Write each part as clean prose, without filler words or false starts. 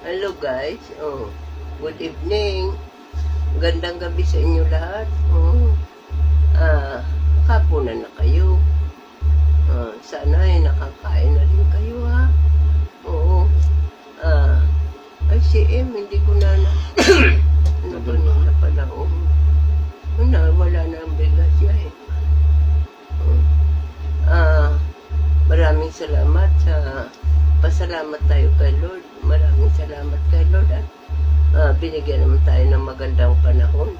Hello guys. Good evening. Gandang gabi sa inyo lahat. Kapunan na kayo. Sana ay nakakain na rin kayo ha. Oo. Ay si M, hindi ko na ano ba na pala. Wala na ang bigas siya eh. Maraming salamat sa pasalamat tayo kay Lord. Maraming salamat kay Lord at binigyan naman tayo ng magandang panahon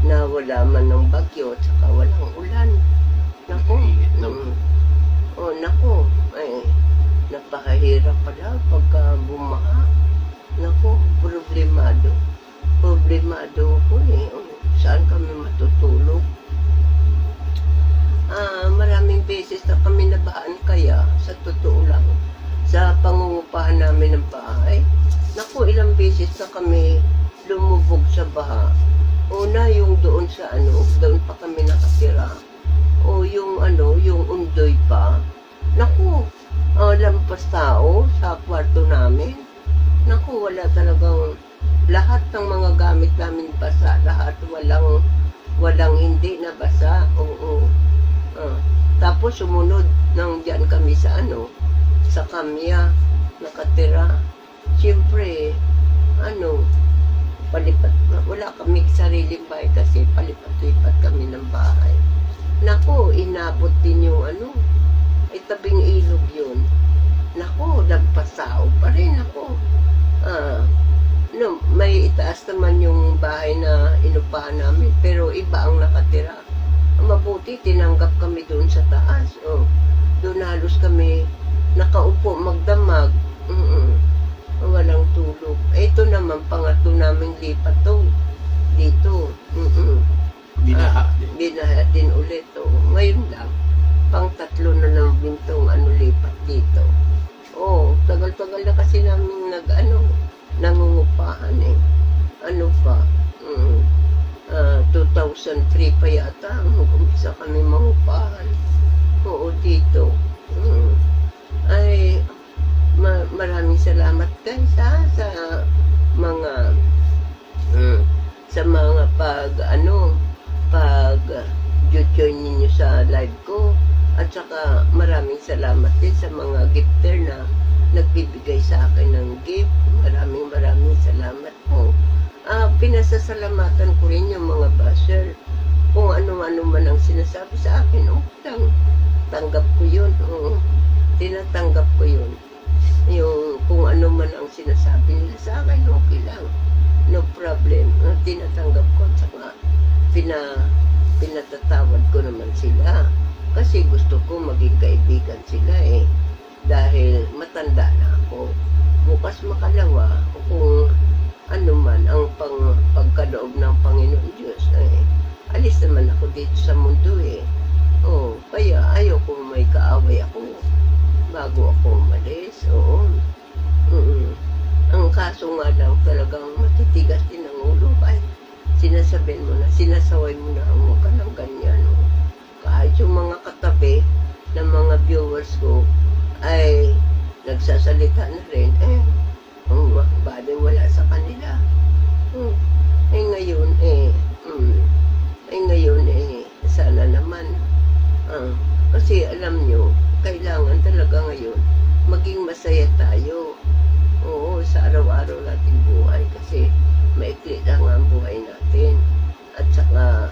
na wala man ng bagyo at saka walang ulan. Naku. Naku. Napakahirap pala pagka bumaha. Naku, problemado. Problemado ko eh. Saan kami matutulog? Maraming beses na kami nabahan kaya sa totoo lang sa pangungupahan namin ng bahay. Naku, ilang beses na kami lumubog sa baha. Una, yung doon sa doon pa kami nakatira. O yung yung undoy pa. Naku, lampas tao sa kwarto namin. Naku, wala talagang lahat ng mga gamit namin basa. Lahat walang hindi na basa. Oo. Tapos sumunod nang diyan kami sa sa kamya nakatira. Siyempre, palipat, wala kami sariling bahay kasi palipat-lipat kami ng bahay. Naku, inabot din yung ay tabing ilog yun. Naku, nagpasao pa rin ako. May itaas naman yung bahay na inupahan namin pero iba ang nakatira. Mabuti, tinanggap kami doon sa taas. Doon halos kami nakaupo, magdamag. Walang tulog. Ito naman, pangatlo naming lipat dito. Binaha din ulit. Ngayon lang, pang tatlo na namin itong lipat dito. Tagal-tagal na kasi namin nangungupahan eh. Pa? 2003 pa yata mag-umpisa kami mangupahan. Dito. Ay, maraming salamat guys sa mga pag join ninyo sa live ko at saka maraming salamat din sa mga gifter na nagbibigay sa akin ng gift. Maraming salamat po. Pinasasalamatan ko rin yung mga basher. Kung ano-ano man ang sinasabi sa akin, tanggap ko yun. Tinatanggap ko yun. Yung kung ano man ang sinasabi nila sa akin, okay lang. No problem. Tinatanggap ko at saka pinatatawad ko naman sila. Kasi gusto ko maging kaibigan sila eh. Dahil matanda na ako. Bukas makalawa, kung man ang pagkaloob ng Panginoon Diyos, alis naman ako dito sa mundo eh. Kaya ayaw kong may kaaway ako bago ako umalis. Ang kaso nga lang talagang matitigas din ang ulo kahit sinasaway mo na huwag ka ng ganyan. Kahit yung mga katabi ng mga viewers ko ay nagsasalita na rin, bali wala sa kanila. Ngayon sana naman. Kasi alam nyo, kailangan talaga ngayon maging masaya tayo. Sa araw-araw nating buhay kasi maikli lang ang buhay natin. At saka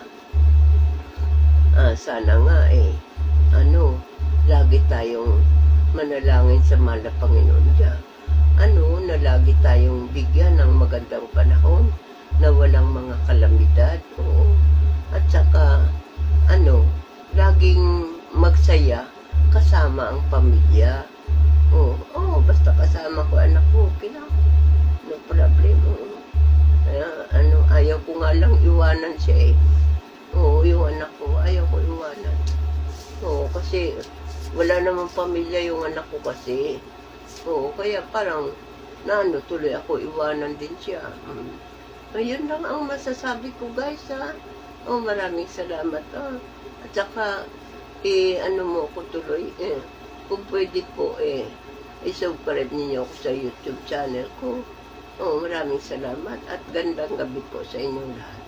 sana nga lagi tayong manalangin sa mahal na Panginoon Diyan. Na lagi tayong bigyan ng magandang panahon na walang mga kalamidad. At saka laging magsaya kasama ang pamilya. Basta kasama ko anak ko, okay lang. No problem. Ayaw ko nga lang iwanan siya eh. Yung anak ko, ayaw ko iwanan. Kasi wala namang pamilya yung anak ko kasi. Kaya parang tuloy ako iwanan din siya. Ayun lang ang masasabi ko guys ha. Maraming salamat. At saka mo ko tuloy kung pwede po i-subscribe ninyo ako sa YouTube channel ko. Oo, maraming salamat at gandang gabi po sa inyong lahat.